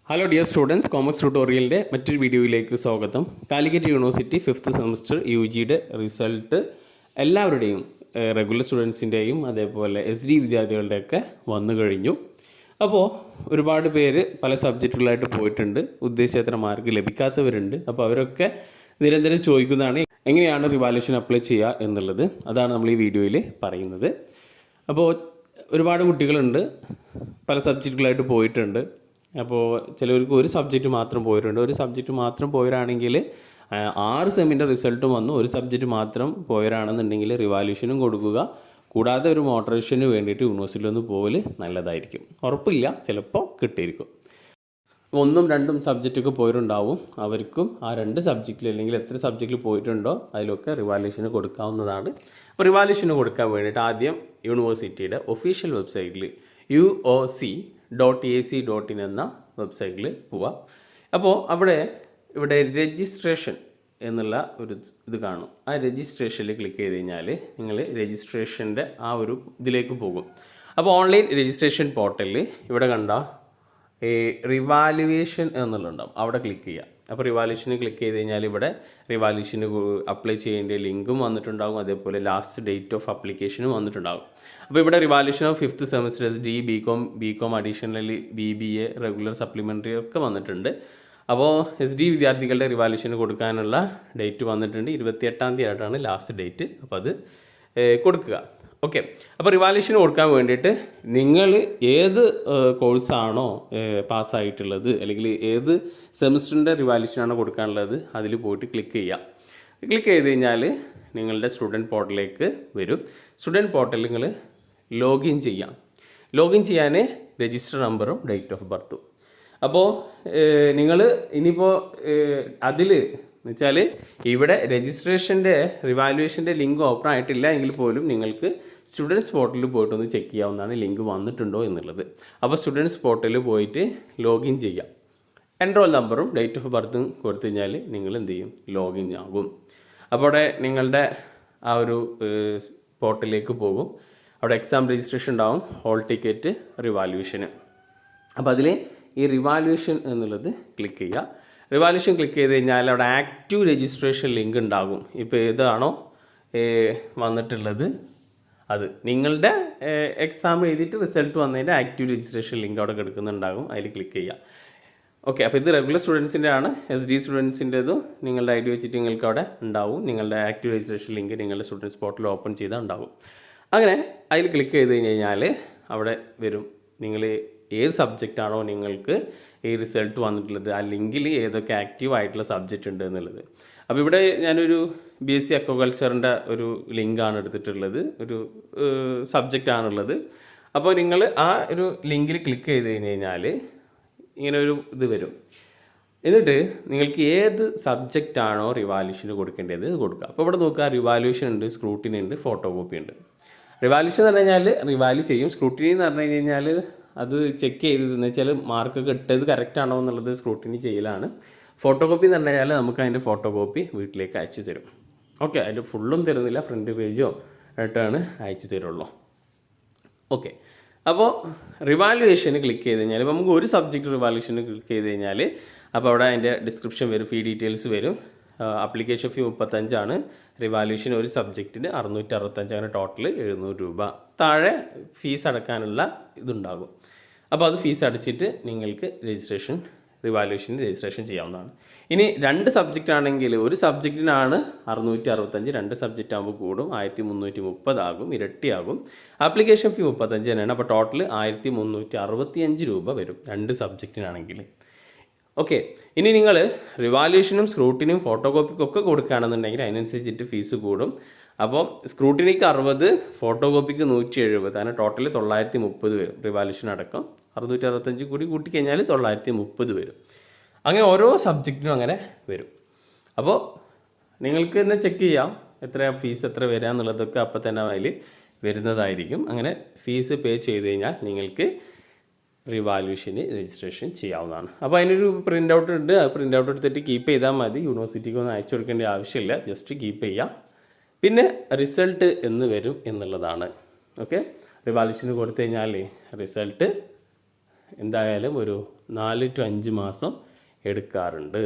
Hello dear students, commerce ട്യൂട്ടോറിയലിൻ്റെ മറ്റൊരു വീഡിയോയിലേക്ക് സ്വാഗതം. കാലിക്കറ്റ് യൂണിവേഴ്സിറ്റി 5th സെമസ്റ്റർ UGയുടെ റിസൾട്ട് എല്ലാവരുടെയും റെഗുലർ സ്റ്റുഡൻസിൻ്റെയും അതേപോലെ SD വിദ്യാർത്ഥികളുടെയൊക്കെ വന്നു കഴിഞ്ഞു. അപ്പോൾ ഒരുപാട് പേര് പല സബ്ജക്റ്റുകളായിട്ട് പോയിട്ടുണ്ട്. ഉദ്ദേശിച്ചത്ര മാർക്ക് ലഭിക്കാത്തവരുണ്ട്. അപ്പോൾ അവരൊക്കെ നിരന്തരം ചോദിക്കുന്നതാണ് എങ്ങനെയാണ് റിവാലുവേഷൻ അപ്ലൈ ചെയ്യുക എന്നുള്ളത്. അതാണ് നമ്മൾ ഈ വീഡിയോയിൽ പറയുന്നത്. അപ്പോൾ ഒരുപാട് കുട്ടികളുണ്ട്, പല സബ്ജക്റ്റുകളായിട്ട് പോയിട്ടുണ്ട്. അപ്പോൾ ചിലവർക്ക് ഒരു സബ്ജക്റ്റ് മാത്രം പോയിട്ടുണ്ട്. ഒരു സബ്ജക്റ്റ് മാത്രം പോയവരാണെങ്കിൽ 6 സെമ്മിൻ്റെ റിസൾട്ടും വന്നു. ഒരു സബ്ജക്റ്റ് മാത്രം പോയവരാണെന്നുണ്ടെങ്കിൽ റിവാലുവേഷനും കൊടുക്കുക. കൂടാതെ ഒരു മോട്ടറേഷന് വേണ്ടിയിട്ട് യൂണിവേഴ്സിറ്റിയിൽ ഒന്ന് പോകൽ നല്ലതായിരിക്കും. ഉറപ്പില്ല, ചിലപ്പോൾ കിട്ടിയിരിക്കും. 1ഉം 2ഉം സബ്ജക്റ്റൊക്കെ പോയിട്ടുണ്ടാവും. അവർക്കും ആ 2 സബ്ജക്റ്റിൽ അല്ലെങ്കിൽ എത്ര സബ്ജക്റ്റിൽ പോയിട്ടുണ്ടോ അതിലൊക്കെ റിവാലുവേഷന് കൊടുക്കാവുന്നതാണ്. അപ്പോൾ റിവാലുവേഷന് കൊടുക്കാൻ വേണ്ടിയിട്ട് ആദ്യം യൂണിവേഴ്സിറ്റിയുടെ ഒഫീഷ്യൽ വെബ്സൈറ്റിൽ uoc.ac.in എന്ന വെബ്സൈറ്റിൽ പോവാം. അപ്പോൾ ഇവിടെ രജിസ്ട്രേഷൻ എന്നുള്ള ഒരു ഇത് കാണും. ആ രജിസ്ട്രേഷനിൽ ക്ലിക്ക് ചെയ്ത് കഴിഞ്ഞാൽ നിങ്ങൾ രജിസ്ട്രേഷൻ്റെ ആ ഒരു ഇതിലേക്ക് പോകും. അപ്പോൾ ഓൺലൈൻ രജിസ്ട്രേഷൻ പോർട്ടലിൽ ഇവിടെ കണ്ട റിവാലുവേഷൻ എന്നുള്ളതുണ്ടാവും, അവിടെ ക്ലിക്ക് ചെയ്യുക. അപ്പോൾ റിവാലുവേഷന് ക്ലിക്ക് ചെയ്ത് കഴിഞ്ഞാൽ ഇവിടെ റിവാലുവേഷന് അപ്ലൈ ചെയ്യേണ്ട ലിങ്കും വന്നിട്ടുണ്ടാകും, അതേപോലെ ലാസ്റ്റ് ഡേറ്റ് ഓഫ് അപ്ലിക്കേഷനും വന്നിട്ടുണ്ടാകും. അപ്പോൾ ഇവിടെ revaluation of 5th semester SD, BCom additional BBA, regular supplementary ഒക്കെ വന്നിട്ടുണ്ട്. അപ്പോൾ SD വിദ്യാർത്ഥികളുടെ റിവാലുവേഷന് കൊടുക്കാനുള്ള ഡേറ്റ് വന്നിട്ടുണ്ട്. 28-ാം തീയതി ആയിട്ടാണ് ലാസ്റ്റ് ഡേറ്റ്. അപ്പോൾ അത് കൊടുക്കുക. ഓക്കെ. അപ്പോൾ റിവാലുവേഷന് കൊടുക്കാൻ വേണ്ടിയിട്ട് നിങ്ങൾ ഏത് കോഴ്സാണോ പാസ്സായിട്ടുള്ളത് അല്ലെങ്കിൽ ഏത് സെമിസ്റ്ററിൻ്റെ റിവാലുവേഷനാണോ കൊടുക്കാനുള്ളത് അതിൽ പോയിട്ട് ക്ലിക്ക് ചെയ്യുക. ക്ലിക്ക് ചെയ്ത് കഴിഞ്ഞാൽ നിങ്ങളുടെ സ്റ്റുഡൻറ്റ് പോർട്ടലിലേക്ക് വരും. സ്റ്റുഡൻറ്റ് പോർട്ടലിൽ നിങ്ങൾ ലോഗിൻ ചെയ്യാം. ലോഗിൻ ചെയ്യാൻ രജിസ്റ്റർ നമ്പറും ഡേറ്റ് ഓഫ് ബർത്തും. അപ്പോൾ നിങ്ങൾ ഇനിയിപ്പോൾ അതിൽ എന്ന് വെച്ചാൽ ഇവിടെ രജിസ്ട്രേഷൻ്റെ റിവാലുവേഷൻ്റെ ലിങ്ക് ഓപ്പൺ ആയിട്ടില്ല എങ്കിൽ പോലും നിങ്ങൾക്ക് സ്റ്റുഡൻസ് പോർട്ടലിൽ പോയിട്ടൊന്ന് ചെക്ക് ചെയ്യാവുന്നതാണ് ലിങ്ക് വന്നിട്ടുണ്ടോ എന്നുള്ളത്. അപ്പോൾ സ്റ്റുഡൻസ് പോർട്ടലിൽ പോയിട്ട് ലോഗിൻ ചെയ്യാം. എൻറോൾ നമ്പറും ഡേറ്റ് ഓഫ് ബർത്തും കൊടുത്തു കഴിഞ്ഞാൽ നിങ്ങൾ എന്ത് ചെയ്യും, ലോഗിൻ ആകും. അപ്പോൾ അവിടെ നിങ്ങളുടെ ആ ഒരു പോർട്ടലിലേക്ക് പോകും. അവിടെ എക്സാം രജിസ്ട്രേഷൻ ഉണ്ടാവും, ഹോൾ ടിക്കറ്റ്, റിവാലുവേഷന്. അപ്പോൾ അതിൽ ഈ റിവാലുവേഷൻ എന്നുള്ളത് ക്ലിക്ക് ചെയ്യുക. റിവാലുവേഷൻ ക്ലിക്ക് ചെയ്ത് കഴിഞ്ഞാൽ അവിടെ ആക്റ്റീവ് രജിസ്ട്രേഷൻ ലിങ്ക് ഉണ്ടാകും. ഇപ്പോൾ ഏതാണോ വന്നിട്ടുള്ളത് അത് നിങ്ങളുടെ എക്സാം എഴുതിയിട്ട് റിസൾട്ട് വന്നതിൻ്റെ ആക്റ്റീവ് രജിസ്ട്രേഷൻ ലിങ്ക് അവിടെ കിടക്കുന്നുണ്ടാകും, അതിൽ ക്ലിക്ക് ചെയ്യുക. ഓക്കെ. അപ്പോൾ ഇത് റെഗുലർ സ്റ്റുഡൻസിൻ്റെ ആണ്. SD സ്റ്റുഡൻസിൻ്റെതും നിങ്ങളുടെ ID വെച്ചിട്ട് നിങ്ങൾക്ക് അവിടെ ഉണ്ടാവും. നിങ്ങളുടെ ആക്റ്റീവ് രജിസ്ട്രേഷൻ ലിങ്ക് നിങ്ങളുടെ സ്റ്റുഡൻസ് പോർട്ടൽ ഓപ്പൺ ചെയ്താൽ ഉണ്ടാവും. അങ്ങനെ അതിൽ ക്ലിക്ക് ചെയ്ത് കഴിഞ്ഞാൽ അവിടെ വരും നിങ്ങൾ ഏത് സബ്ജക്റ്റാണോ നിങ്ങൾക്ക് ഈ റിസൾട്ട് വന്നിട്ടുള്ളത്, ആ ലിങ്കിൽ ഏതൊക്കെ ആക്റ്റീവ് ആയിട്ടുള്ള സബ്ജക്റ്റ് ഉണ്ട് എന്നുള്ളത്. അപ്പോൾ ഇവിടെ ഞാനൊരു BSc അക്വാകൾച്ചറിൻ്റെ ഒരു ലിങ്കാണ് എടുത്തിട്ടുള്ളത്, ഒരു സബ്ജക്റ്റാണുള്ളത്. അപ്പോൾ നിങ്ങൾ ആ ഒരു ലിങ്കിൽ ക്ലിക്ക് ചെയ്ത് കഴിഞ്ഞാൽ ഇങ്ങനെ ഒരു ഇത് വരും. എന്നിട്ട് നിങ്ങൾക്ക് ഏത് സബ്ജക്റ്റാണോ റിവാലുവേഷന് കൊടുക്കേണ്ടത് കൊടുക്കുക. അപ്പോൾ ഇവിടെ നോക്കുക, റിവാലുവേഷൻ ഉണ്ട്, സ്ക്രൂട്ടിനി ഉണ്ട്, ഫോട്ടോ കോപ്പി ഉണ്ട്. റിവാലുവേഷൻ എന്ന് പറഞ്ഞു കഴിഞ്ഞാൽ റിവാല്യൂ ചെയ്യും. സ്ക്രൂട്ടിനി എന്ന് പറഞ്ഞു കഴിഞ്ഞാൽ അത് ചെക്ക് ചെയ്തതെന്ന് വെച്ചാൽ മാർക്കൊക്കെ ഇട്ടത് കറക്റ്റ് ആണോ എന്നുള്ളത് സ്ക്രൂട്ടിനി ചെയ്യലാണ്. ഫോട്ടോ കോപ്പി എന്ന് പറഞ്ഞു കഴിഞ്ഞാൽ നമുക്ക് അതിൻ്റെ ഫോട്ടോ കോപ്പി വീട്ടിലേക്ക് അയച്ചു തരും. ഓക്കെ. അതിൻ്റെ ഫുള്ളും തരുന്നില്ല, ഫ്രണ്ട് പേജോ ആയിട്ടാണ് അയച്ചു തരുള്ളൂ. ഓക്കെ. അപ്പോൾ റിവാലുവേഷന് ക്ലിക്ക് ചെയ്ത് കഴിഞ്ഞാൽ ഇപ്പോൾ നമുക്ക് ഒരു സബ്ജക്റ്റ് റിവാലുവേഷന് ക്ലിക്ക് ചെയ്ത് കഴിഞ്ഞാൽ അപ്പോൾ അവിടെ അതിൻ്റെ ഡിസ്ക്രിപ്ഷൻ വരും, ഫീ ഡീറ്റെയിൽസ് വരും. അപ്ലിക്കേഷൻ ഫീ 35 റിവാലുവേഷൻ ഒരു സബ്ജക്റ്റിന് 665, ടോട്ടൽ 700 രൂപ. താഴെ ഫീസ് അടക്കാനുള്ള ഇതുണ്ടാകും. അപ്പോൾ അത് ഫീസ് അടച്ചിട്ട് നിങ്ങൾക്ക് റിവാലുവേഷന് രജിസ്ട്രേഷൻ ചെയ്യാവുന്നതാണ്. ഇനി 2 സബ്ജക്റ്റ് ആണെങ്കിൽ ഒരു സബ്ജക്റ്റിനാണ് 665, 2 സബ്ജക്റ്റ് ആകുമ്പോൾ കൂടും, 1330 ആകും, ഇരട്ടിയാകും. ആപ്ലിക്കേഷൻ ഫീ 35 തന്നെയാണ്. അപ്പോൾ ടോട്ടൽ 1365 രൂപ വരും 2 സബ്ജക്റ്റിനാണെങ്കിൽ. ഓക്കെ. ഇനി നിങ്ങൾ റിവാലുവേഷനും സ്ക്രൂട്ടിനും ഫോട്ടോ കോപ്പിക്കൊക്കെ കൊടുക്കുകയാണെന്നുണ്ടെങ്കിൽ അതിനനുസരിച്ചിട്ട് ഫീസ് കൂടും. അപ്പോൾ സ്ക്രൂട്ടിനിക്ക് 60, ഫോട്ടോ കോപ്പിക്ക് 170, അങ്ങനെ ടോട്ടൽ 930 വരും. റിവാലുവേഷൻ അടക്കം 665 കൂടി കൂട്ടിക്കഴിഞ്ഞാൽ 930 വരും. അങ്ങനെ ഓരോ സബ്ജക്റ്റിനും അങ്ങനെ വരും. അപ്പോൾ നിങ്ങൾക്ക് തന്നെ ചെക്ക് ചെയ്യാം എത്ര ഫീസ് എത്ര വരിക എന്നുള്ളതൊക്കെ അപ്പോൾ തന്നെ അതിൽ വരുന്നതായിരിക്കും. അങ്ങനെ ഫീസ് പേ ചെയ്ത് കഴിഞ്ഞാൽ നിങ്ങൾക്ക് റിവാലുവേഷന് രജിസ്ട്രേഷൻ ചെയ്യാവുന്നതാണ്. അപ്പോൾ അതിനൊരു പ്രിൻ്റ് ഔട്ട് ഉണ്ട്. ആ പ്രിൻ്റ് ഔട്ട് എടുത്തിട്ട് കീപ്പ് ചെയ്താൽ മതി. യൂണിവേഴ്സിറ്റിക്ക് ഒന്നും അയച്ചു കൊടുക്കേണ്ട ആവശ്യമില്ല, ജസ്റ്റ് കീപ്പ് ചെയ്യുക. പിന്നെ റിസൾട്ട് എന്ന് വരും എന്നുള്ളതാണ്. ഓക്കെ. റിവാലുവേഷന് കൊടുത്തു കഴിഞ്ഞാൽ റിസൾട്ട് എന്തായാലും ഒരു 4 to 5 മാസം എടുക്കാറുണ്ട്.